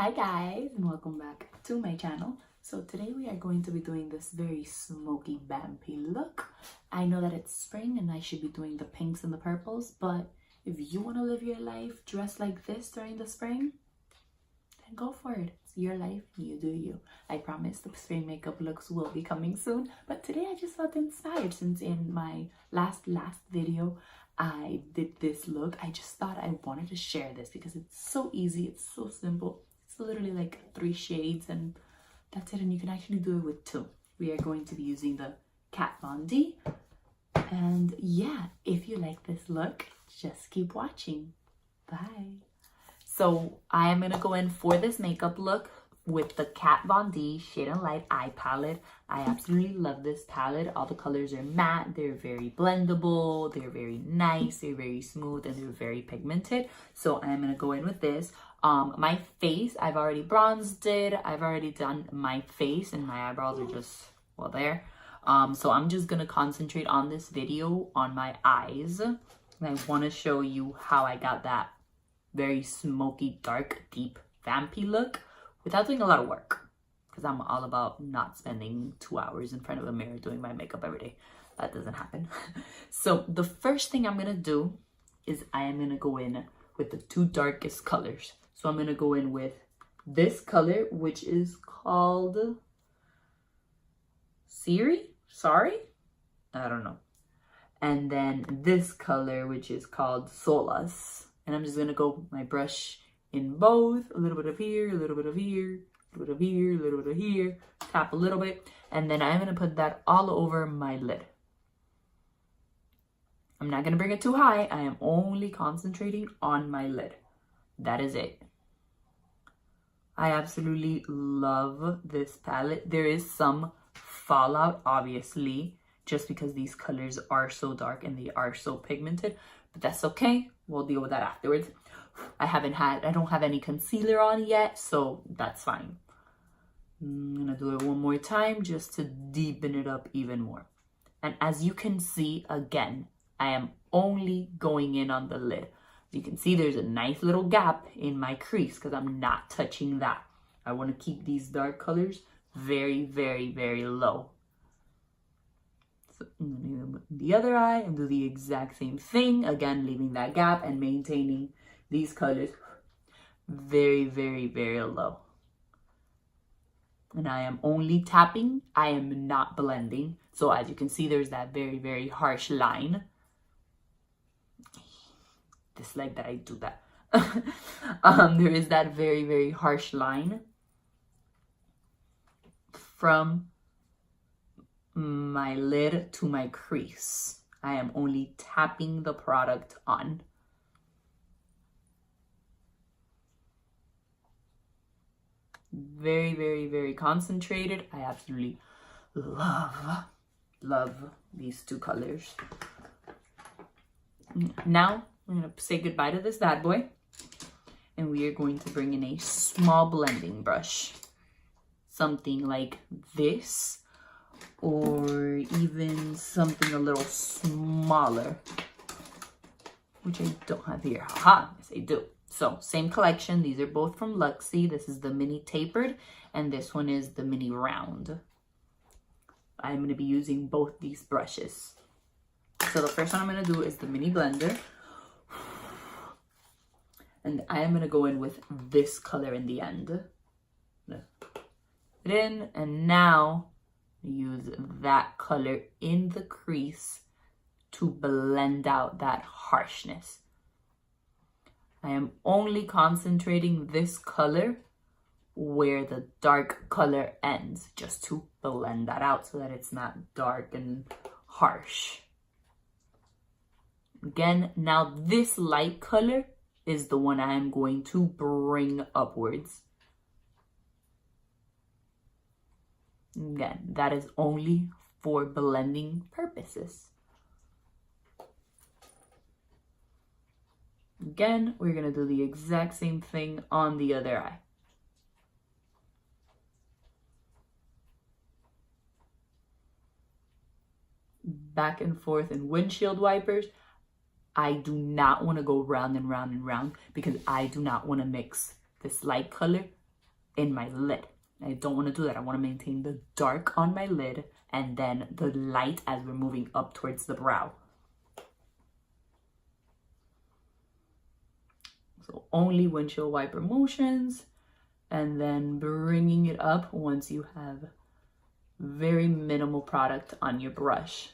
Hi guys, and welcome back to my channel. So today we are going to be doing this very smoky vampy look. I know that it's spring and I should be doing the pinks and the purples, but if you want to live your life dressed like this during the spring, then go for it. It's your life, you do you. I promise the spring makeup looks will be coming soon, but today I just felt inspired since in my last video I did this look. I just thought I wanted to share this because it's so easy, it's so simple. It's literally like 3 shades and that's it, and you can actually do it with 2. We are going to be using the Kat Von D. And yeah, if you like this look, just keep watching. Bye. So I am going to go in for this makeup look with the Kat Von D Shade and Light Eye Palette. I absolutely love this palette. All the colors are matte, they're very blendable, they're very nice, they're very smooth, and they're very pigmented. So I'm going to go in with this. My face, I've already bronzed it. I've already done my face and my eyebrows are just, well, there. So I'm just going to concentrate on this video on my eyes. And I want to show you how I got that very smoky, dark, deep, vampy look without doing a lot of work. Because I'm all about not spending 2 hours in front of a mirror doing my makeup every day. That doesn't happen. So the first thing I'm going to do is I am going to go in with the 2 darkest colors. So I'm going to go in with this color, which is called Sorry? I don't know. And then this color, which is called Solace. And I'm just going to go my brush in both. A little bit of here, a little bit of here, a little bit of here, a little bit of here. Tap a little bit. And then I'm going to put that all over my lid. I'm not going to bring it too high. I am only concentrating on my lid. That is it. I absolutely love this palette. There is some fallout, obviously, just because these colors are so dark and they are so pigmented, but that's okay. We'll deal with that afterwards. I don't have any concealer on yet, so that's fine. I'm gonna do it one more time just to deepen it up even more. And as you can see, again, I am only going in on the lid. You can see there's a nice little gap in my crease because I'm not touching that. I want to keep these dark colors very, very, very low. So I'm going to do the other eye and do the exact same thing. Again, leaving that gap and maintaining these colors very, very, very low. And I am only tapping. I am not blending. So as you can see, there's that very, very harsh line. Dislike that I do that. There is that very, very harsh line from my lid to my crease. I am only tapping the product on. Very, very, very concentrated. I absolutely love these 2 colors. Now I'm going to say goodbye to this bad boy, and we are going to bring in a small blending brush. Something like this, or even something a little smaller, which I don't have here. Haha, yes I do. So, same collection. These are both from Luxie. This is the mini tapered, and this one is the mini round. I'm going to be using both these brushes. So the first one I'm going to do is the mini blender. And I am going to go in with this color in the end. Put it in, and now use that color in the crease to blend out that harshness. I am only concentrating this color where the dark color ends, just to blend that out so that it's not dark and harsh. Again, now this light color is the one I am going to bring upwards. Again, that is only for blending purposes. Again, we're going to do the exact same thing on the other eye. Back and forth in windshield wipers. I do not want to go round and round and round because I do not want to mix this light color in my lid. I don't want to do that. I want to maintain the dark on my lid and then the light as we're moving up towards the brow. So only windshield wiper motions, and then bringing it up once you have very minimal product on your brush.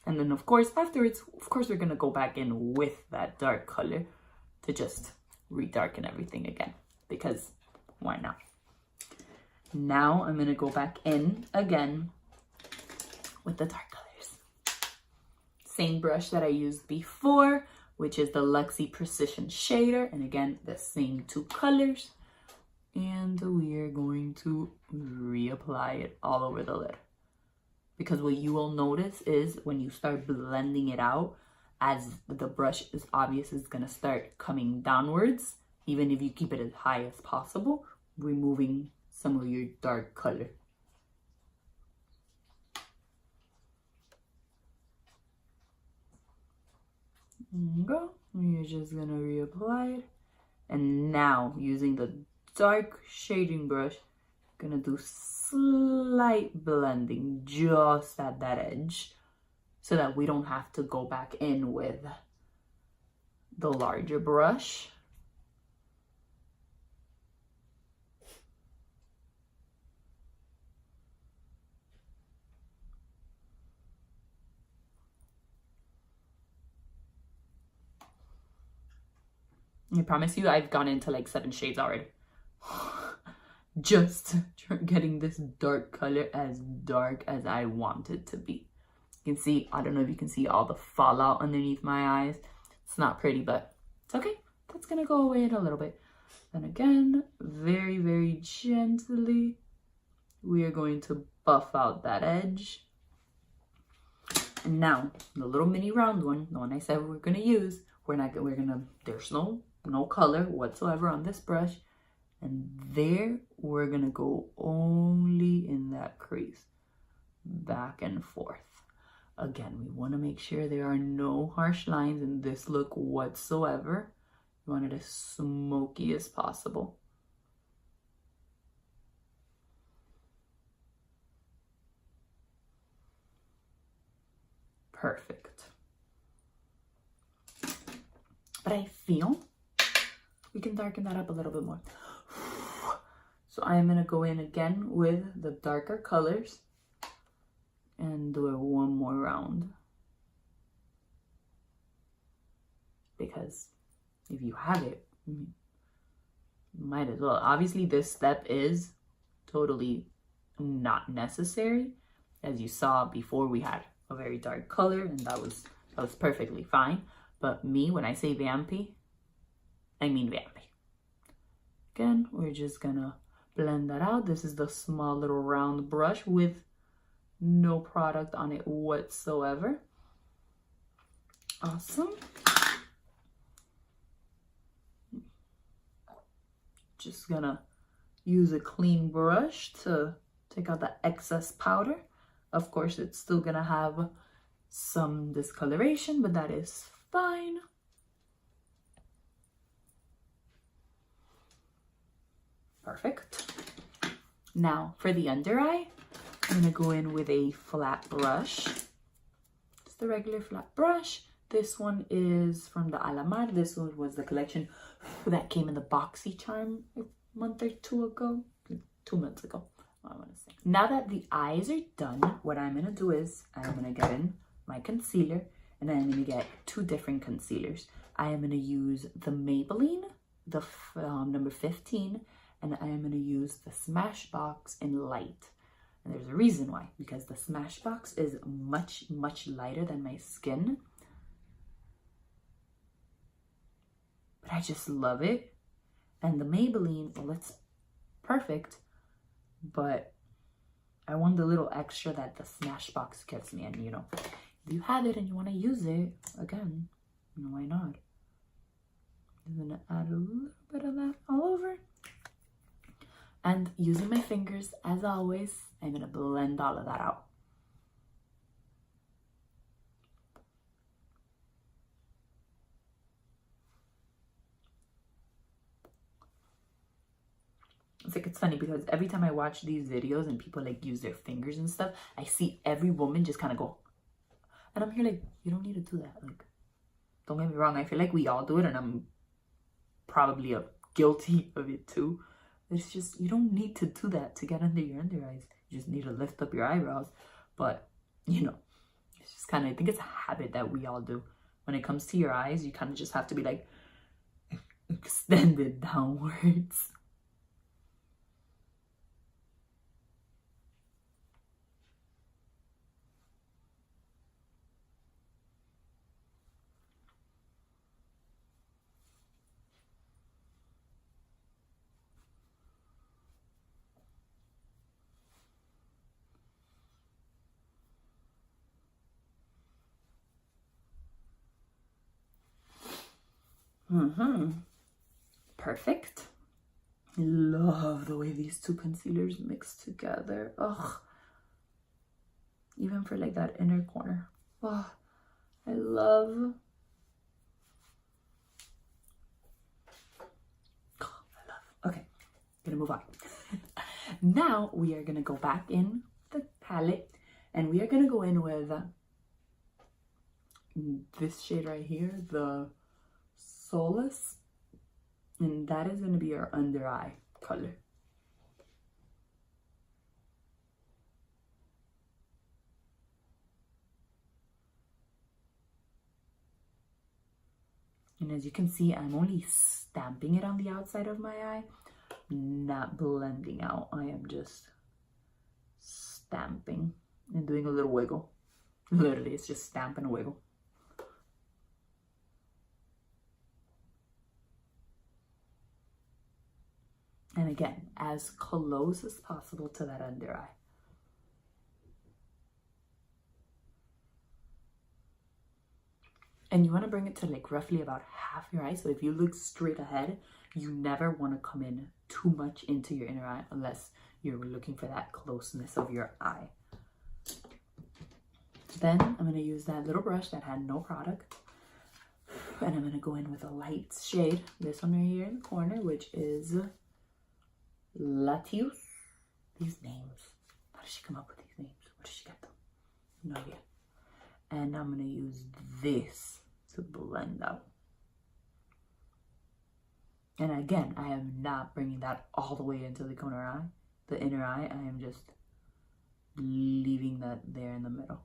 And then of course, afterwards, we're gonna go back in with that dark color to just redarken everything again, because why not? Now I'm gonna go back in again with the dark colors. Same brush that I used before, which is the Luxie Precision Shader. And again, the same two colors. And we are going to reapply it all over the lid. Because what you will notice is when you start blending it out, as the brush is obvious, is gonna start coming downwards, even if you keep it as high as possible, removing some of your dark color. There you go. You're just gonna reapply it. And now using the dark shading brush, gonna do slight blending just at that edge so that we don't have to go back in with the larger brush. I promise you, I've gone into like 7 shades already. Just getting this dark color as dark as I want it to be. You can see, I don't know if you can see all the fallout underneath my eyes. It's not pretty, but it's okay. That's gonna go away in a little bit. Then again, very, very gently, we are going to buff out that edge. And now, the little mini round one, the one I said we're gonna use, there's no color whatsoever on this brush. And there, we're gonna go only in that crease, back and forth. Again, we wanna make sure there are no harsh lines in this look whatsoever. We want it as smoky as possible. Perfect. But I feel we can darken that up a little bit more. So I am going to go in again with the darker colors and do it one more round. Because if you have it, you might as well. Obviously, this step is totally not necessary. As you saw before, we had a very dark color and that was perfectly fine. But me, when I say Vampy, I mean Vampy. Again, we're just gonna blend that out. This is the small little round brush with no product on it whatsoever. Awesome. Just gonna use a clean brush to take out the excess powder. Of course, it's still gonna have some discoloration, but that is fine. Perfect. Now for the under eye, I'm gonna go in with a flat brush. Just a regular flat brush. This one is from the Alamar. This one was the collection that came in the boxy charm a month or 2 ago. 2 months ago, I want to say. Now that the eyes are done, what I'm gonna do is I'm gonna get in my concealer, and then I'm gonna get 2 different concealers. I am gonna use the Maybelline, the number 15, and I am gonna use the Smashbox in light. And there's a reason why, because the Smashbox is much, much lighter than my skin. But I just love it. And the Maybelline, well, it's perfect, but I want the little extra that the Smashbox gives me. And you know, if you have it and you want to use it, again, why not? I'm gonna add a little bit of that all over. And using my fingers, as always, I'm gonna blend all of that out. It's like, it's funny because every time I watch these videos and people like use their fingers and stuff, I see every woman just kind of go, and I'm here like, you don't need to do that. Like, don't get me wrong, I feel like we all do it, and I'm probably guilty of it too. It's just, you don't need to do that to get under your under eyes. You just need to lift up your eyebrows. But, you know, it's just kind of, I think it's a habit that we all do. When it comes to your eyes, you kind of just have to be like, extended downwards. Perfect. I love the way these two concealers mix together. Ugh. Even for like that inner corner. Oh, I love. Okay, gonna move on. Now we are gonna go back in the palette and we are gonna go in with this shade right here, the Solace, and that is gonna be our under eye color. And as you can see, I'm only stamping it on the outside of my eye, not blending out. I am just stamping and doing a little wiggle. Literally, it's just stamp and wiggle. And again, as close as possible to that under eye. And you want to bring it to like roughly about half your eye. So if you look straight ahead, you never want to come in too much into your inner eye unless you're looking for that closeness of your eye. Then I'm going to use that little brush that had no product. And I'm going to go in with a light shade. This one right here in the corner, which is Latius. These names. How did she come up with these names? Where did she get them? No idea. And I'm going to use this to blend out. And again, I am not bringing that all the way into the corner eye, the inner eye. I am just leaving that there in the middle.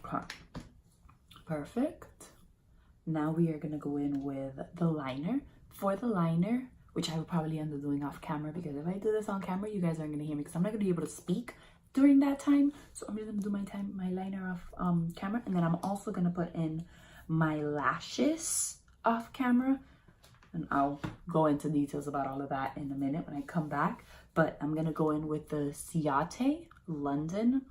Okay, perfect. Now we are gonna go in with the liner. For the liner, which I will probably end up doing off camera, because if I do this on camera, you guys aren't gonna hear me because I'm not gonna be able to speak during that time. So I'm just gonna do my liner off camera, and then I'm also gonna put in my lashes off camera, and I'll go into details about all of that in a minute when I come back. But I'm gonna go in with the Ciate London.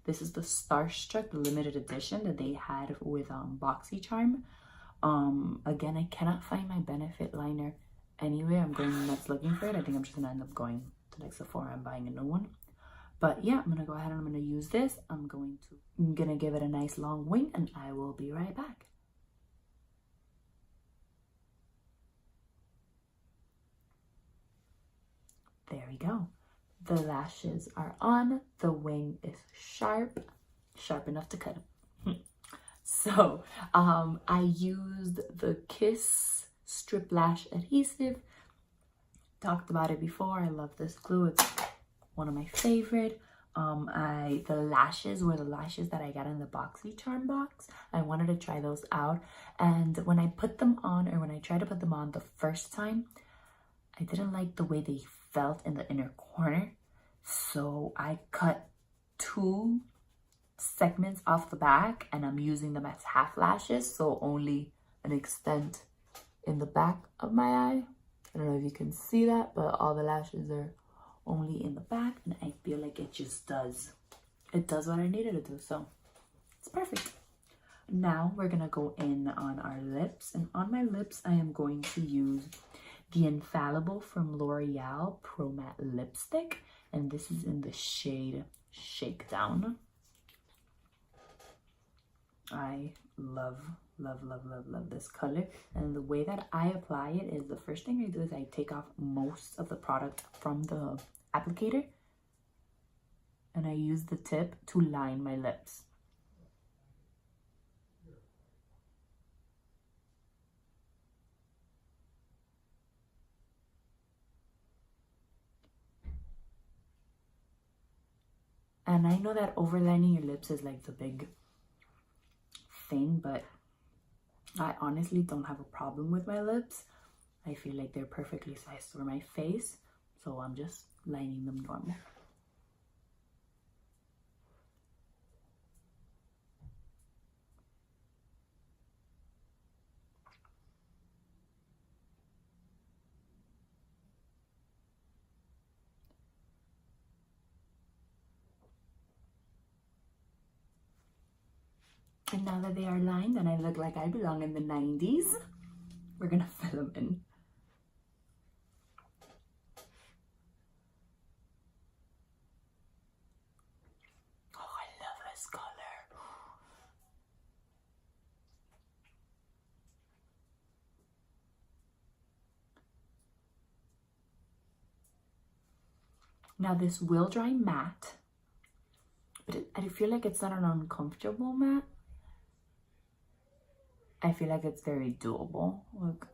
This is the Starstruck, the limited edition that they had with BoxyCharm. Again, I cannot find my Benefit liner anywhere. I'm going nuts looking for it. I think I'm just gonna end up going to like Sephora and buying a new one. But yeah, I'm gonna go ahead and I'm gonna use this. I'm gonna give it a nice long wing, and I will be right back. There we go. The lashes are on. The wing is sharp enough to cut them. So I used the Kiss Strip Lash Adhesive. Talked about it before. I love this glue. It's one of my favorite. The lashes were the lashes that I got in the BoxyCharm box. I wanted to try those out, and when I put them on, or when I tried to put them on the first time, I didn't like the way they felt in the inner corner. So I cut 2 segments off the back, and I'm using them as half lashes, so only an extent in the back of my eye. I don't know if you can see that, but all the lashes are only in the back, and I feel like it just does what I needed to do, so it's perfect. now we're gonna go in on our lips, and on my lips I am going to use the Infallible from L'Oreal Pro Matte Lipstick, and this is in the shade Shakedown. I love this color, and the way that I apply it is, the first thing I do is I take off most of the product from the applicator and I use the tip to line my lips. And I know that overlining your lips is like the big thing, but I honestly don't have a problem with my lips. I feel like they're perfectly sized for my face, so I'm just lining them normal. And now that they are lined and I look like I belong in the 90s, we're gonna fill them in. Oh, I love this color. Now this will dry matte, but I feel like it's not an uncomfortable matte. I feel like it's very doable. Look,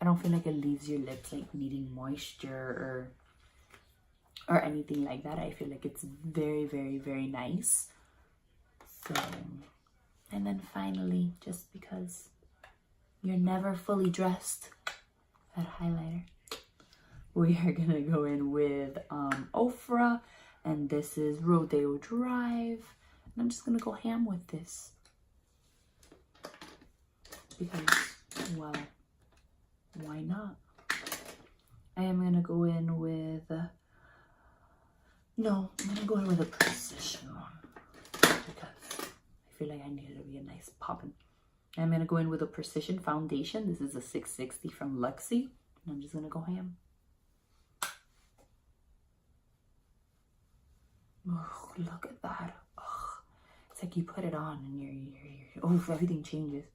I don't feel like it leaves your lips like needing moisture or anything like that. I feel like it's very, very, very nice. So, and then finally, just because you're never fully dressed, that highlighter. We are gonna go in with Ofra, and this is Rodeo Drive. And I'm just gonna go ham with this. Because, well, why not? I am gonna go in with no, I'm gonna go in with a Precision one because I feel like I need it to be a nice poppin'. I'm gonna go in with a Precision foundation. This is a 660 from Luxie, and I'm just gonna go ham. Oh, look at that. Oh, it's like you put it on and oh, everything changes.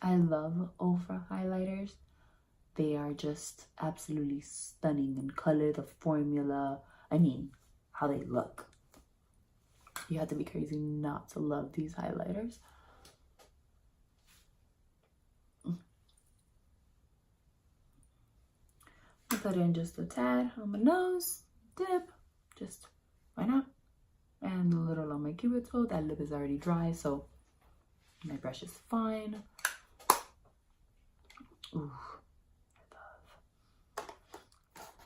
I love Ofra highlighters. They are just absolutely stunning in color, the formula, I mean, how they look. You have to be crazy not to love these highlighters. I put in just a tad on my nose, dip, just why not? And a little on my cupid toe. That lip is already dry, so my brush is fine. Ooh, I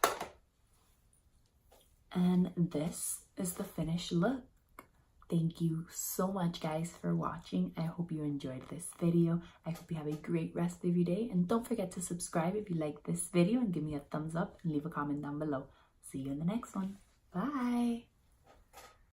love. And this is the finished look. Thank you so much, guys, for watching. I hope you enjoyed this video. I hope you have a great rest of your day. And don't forget to subscribe if you like this video and give me a thumbs up and leave a comment down below. See you in the next one. Bye.